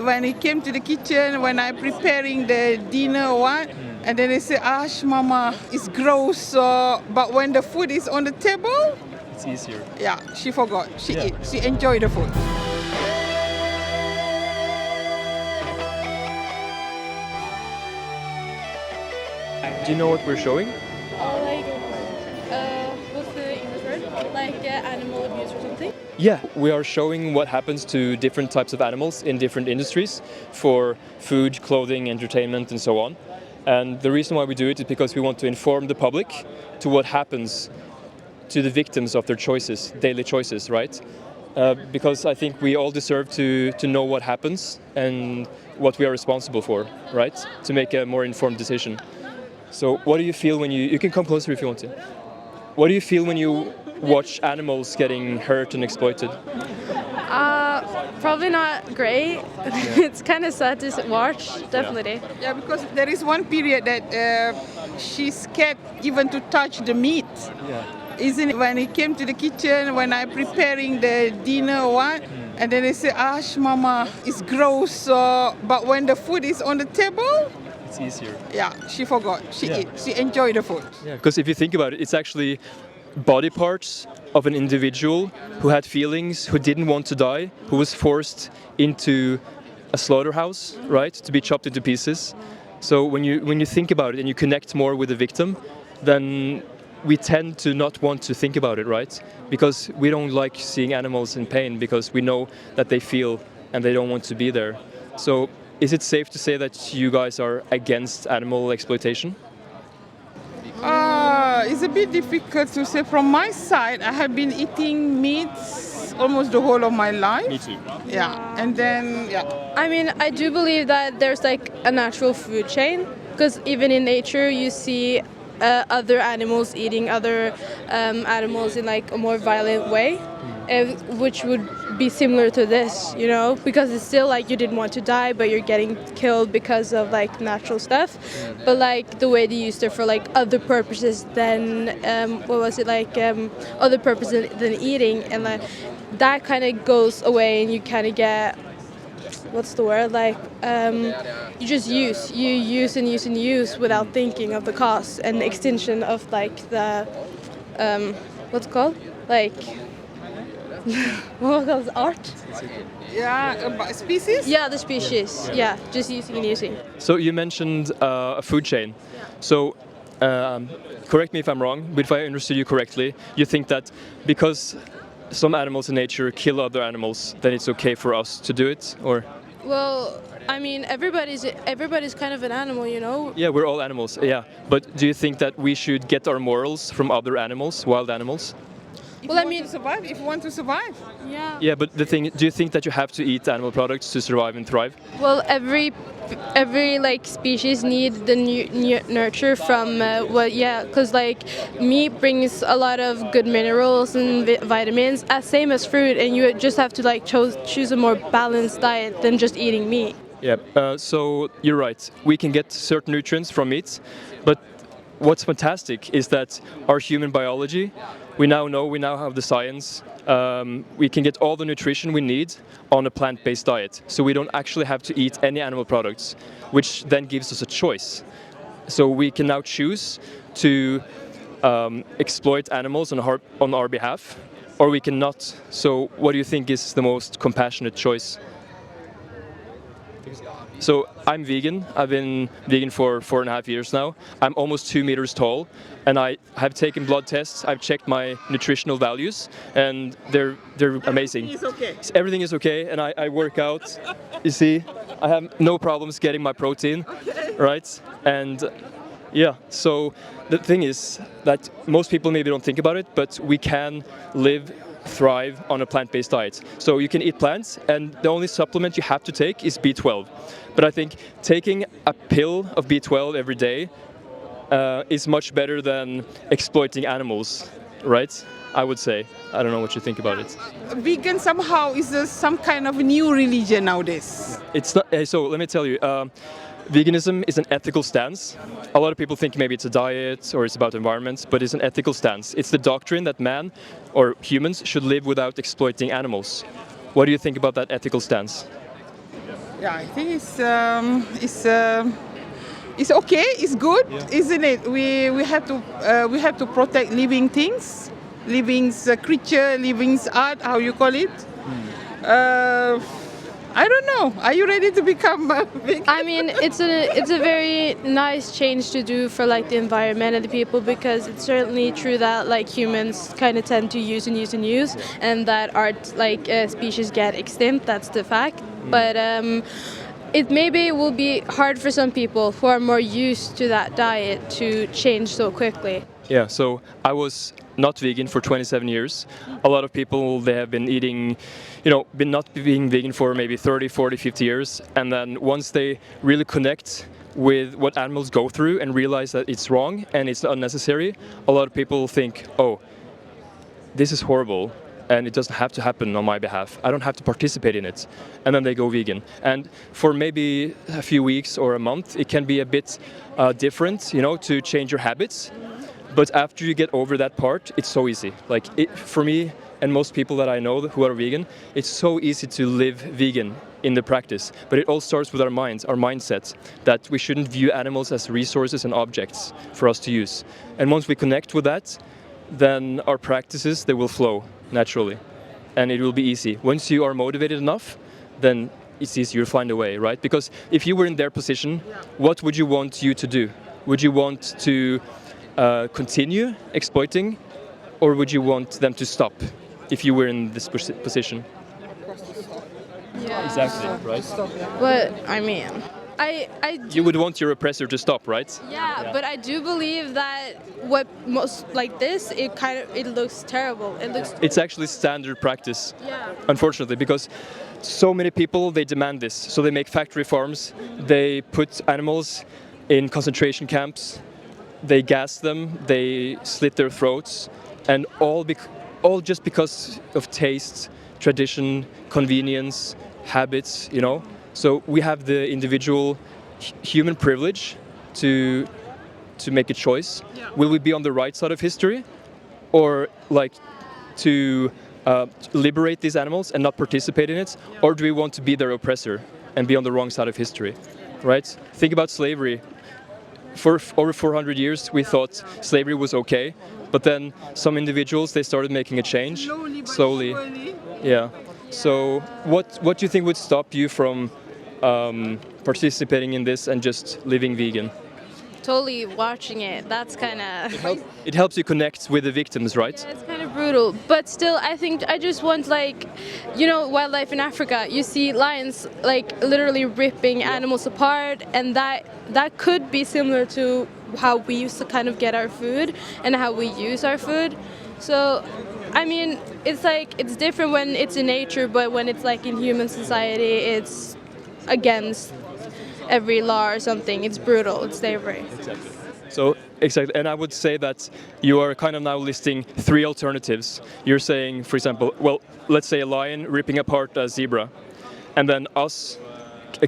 when he came to the kitchen, when I preparing the dinner or what, and then they say, "Ash, Mama, it's gross." But when the food is on the table, It's easier. yeah, she forgot. She Yeah. ate. She enjoyed the food. Do you know what we're showing? What's the English word? Animal abuse or something? Yeah, we are showing what happens to different types of animals in different industries for food, clothing, entertainment, and so on. And the reason why we do it is because we want to inform the public to what happens to the victims of their choices, daily choices, right? Because I think we all deserve to know what happens and what we are responsible for, right? To make a more informed decision. So what do you feel when you can come closer if you want to. What do you feel when you watch animals getting hurt and exploited? Probably not great. It's kind of sad to watch, definitely. Yeah, because there is one period that she's scared even to touch the meat. Yeah. Isn't it? When he came to the kitchen, when I preparing the dinner or what, and then they say, "Ash, Mama, it's gross." But when the food is on the table, It's easier. yeah, she forgot. She Yeah. ate. She enjoyed the food. Yeah, because if you think about it, it's actually body parts of an individual who had feelings, who didn't want to die, who was forced into a slaughterhouse, right, to be chopped into pieces. So when you think about it and you connect more with the victim, then we tend to not want to think about it, right? Because we don't like seeing animals in pain because we know that they feel and they don't want to be there. So is it safe to say that you guys are against animal exploitation? It's a bit difficult to say. From my side, I have been eating meats almost the whole of my life. Me too. Yeah, and then yeah. I mean, I do believe that there's like a natural food chain, because even in nature you see other animals eating other animals in like a more violent way, which would be similar to this, you know, because it's still like you didn't want to die, but you're getting killed because of like natural stuff. But like the way they used it for like other purposes than other purposes than eating, and like that kind of goes away, and you kind of get, what's the word, you just use and use without thinking of the cost and the extinction of like the what's it called, like what was art? Yeah, about species? Yeah, the species. Yeah, just using and using. So you mentioned a food chain. So correct me if I'm wrong, but if I understood you correctly, you think that because some animals in nature kill other animals, then it's okay for us to do it, or? Well, I mean, everybody's kind of an animal, you know. Yeah, we're all animals. Yeah, but do you think that we should get our morals from other animals, wild animals? If you want to survive. Yeah. Yeah, but the thing, do you think that you have to eat animal products to survive and thrive? Well, every like species need the nurture from because like meat brings a lot of good minerals and vitamins, same as fruit, and you just have to like choose a more balanced diet than just eating meat. Yeah, so you're right. We can get certain nutrients from meat, but what's fantastic is that our human biology, we now have the science, we can get all the nutrition we need on a plant-based diet. So we don't actually have to eat any animal products, which then gives us a choice. So we can now choose to exploit animals on our behalf, or we cannot. So what do you think is the most compassionate choice? So I'm vegan. I've been vegan for 4.5 years now. I'm almost 2 meters tall, and I have taken blood tests. I've checked my nutritional values, and they're amazing. Everything is okay, and I work out. You see, I have no problems getting my protein, right? And yeah, so the thing is that most people maybe don't think about it, but we can thrive on a plant-based diet. So you can eat plants, and the only supplement you have to take is B12. But I think taking a pill of B12 every day is much better than exploiting animals, right? I would say. I don't know what you think about it. Vegan somehow is some kind of new religion nowadays. It's not. So let me tell you. Veganism is an ethical stance. A lot of people think maybe it's a diet or it's about environment, but it's an ethical stance. It's the doctrine that man or humans should live without exploiting animals. What do you think about that ethical stance? Yeah, I think it's okay. It's good, isn't it? We have to protect living things, living creature, living art. How you call it? I don't know. Are you ready to become vegan? I mean, it's a very nice change to do for like the environment and the people, because it's certainly true that like humans kind of tend to use and use and use, and that art like species get extinct. That's the fact. But it maybe will be hard for some people who are more used to that diet to change so quickly. Yeah, so I was not vegan for 27 years. A lot of people, they have been eating, been not being vegan for maybe 30, 40, 50 years. And then once they really connect with what animals go through and realize that it's wrong and it's unnecessary, a lot of people think, oh, this is horrible and it doesn't have to happen on my behalf. I don't have to participate in it. And then they go vegan. And for maybe a few weeks or a month, it can be a bit different, to change your habits. But after you get over that part, it's so easy. Like for me and most people that I know who are vegan, it's so easy to live vegan in the practice. But it all starts with our minds, our mindset, that we shouldn't view animals as resources and objects for us to use. And once we connect with that, then our practices, they will flow naturally. And it will be easy. Once you are motivated enough, then it's easier to find a way, right? Because if you were in their position, what would you want you to do? Would you want to continue exploiting, or would you want them to stop if you were in this position? Yeah. Exactly, right? But I mean, I do, You would want your oppressor to stop, right? yeah, but I do believe that what most like this, it looks terrible. It looks It's actually standard practice, yeah. unfortunately, because so many people, they demand this. So they make factory farms, they put animals in concentration camps, they gas them, they slit their throats, and all just because of taste, tradition, convenience, habits, So we have the individual human privilege to make a choice. Will we be on the right side of history, or like to liberate these animals and not participate in it, or do we want to be their oppressor and be on the wrong side of history, right? Think about slavery. For over 400 years, we thought slavery was okay, but then some individuals, they started making a change slowly. Yeah. So what do you think would stop you from participating in this and just living vegan? Totally watching it. That's kind of. It helps you connect with the victims, right? Yeah, it's kind of brutal, but still, I think I just want wildlife in Africa. You see lions like literally ripping animals apart, and that could be similar to how we used to kind of get our food and how we use our food. So, I mean, it's different when it's in nature, but when it's like in human society, it's against every law or something. It's brutal. It's slavery. Exactly. So, exactly. And I would say that you are kind of now listing three alternatives. You're saying, for example, well, let's say a lion ripping apart a zebra, and then us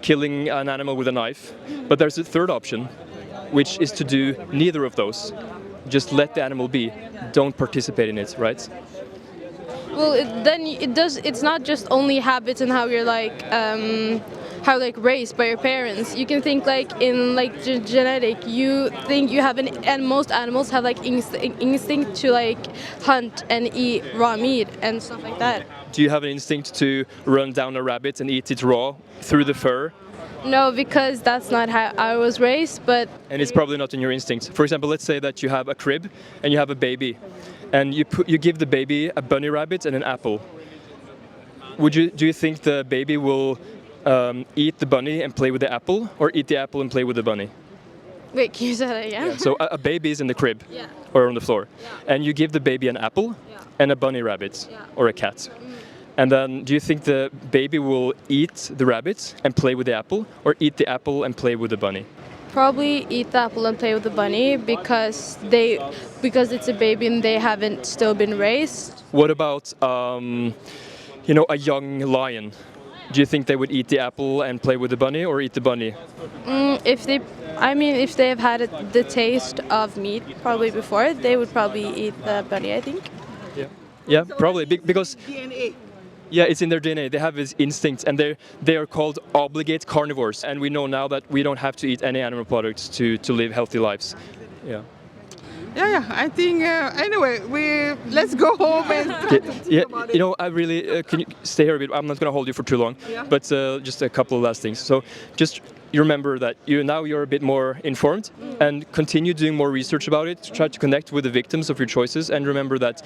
killing an animal with a knife. But there's a third option, which is to do neither of those. Just let the animal be. Don't participate in it, right? Well, it's not just only habits and how you're how raised by your parents. You can think in genetic. You think you have and most animals have instinct to hunt and eat raw meat and stuff like that. Do you have an instinct to run down a rabbit and eat it raw through the fur? No, because that's not how I was raised. But and it's probably not in your instincts. For example, let's say that you have a crib and you have a baby, and you give the baby a bunny rabbit and an apple. Do you think the baby will eat the bunny and play with the apple, or eat the apple and play with the bunny? Wait, can you say that again? Yeah. So a baby is in the crib, yeah, or on the floor, yeah, and you give the baby an apple, yeah, and a bunny rabbit, yeah, or a cat. And then do you think the baby will eat the rabbit and play with the apple, or eat the apple and play with the bunny? Probably eat the apple and play with the bunny because it's a baby and they haven't still been raised. What about a young lion? Do you think they would eat the apple and play with the bunny, or eat the bunny? If they have had the taste of meat probably before, they would probably eat the bunny, I think. Yeah, probably because DNA. Yeah, it's in their DNA. They have this instinct, and they are called obligate carnivores. And we know now that we don't have to eat any animal products to live healthy lives. Yeah. Yeah. I think anyway, let's go home and try to think about it. You know, I really can you stay here a bit. I'm not going to hold you for too long, but just a couple of last things. So, just you remember that you're a bit more informed, and continue doing more research about it. Try to connect with the victims of your choices, and remember that.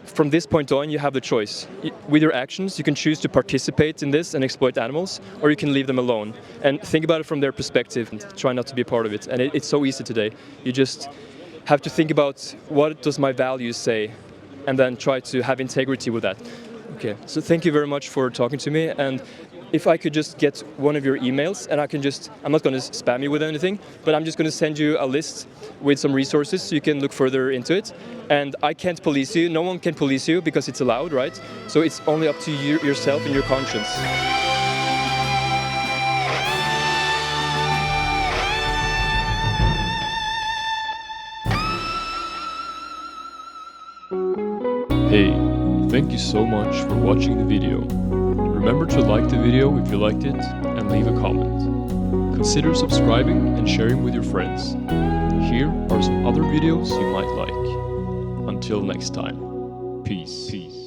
From this point on, you have the choice. With your actions, you can choose to participate in this and exploit animals, or you can leave them alone. And think about it from their perspective and try not to be a part of it. And it's so easy today. You just have to think about what does my values say, and then try to have integrity with that. Okay, so thank you very much for talking to me. And if I could just get one of your emails, and I'm not going to spam you with anything, but I'm just going to send you a list with some resources so you can look further into it. And I can't police you, no one can police you because it's allowed, right? So it's only up to you yourself and your conscience. Hey, thank you so much for watching the video. Remember to like the video if you liked it and leave a comment. Consider subscribing and sharing with your friends. Here are some other videos you might like. Until next time, peace.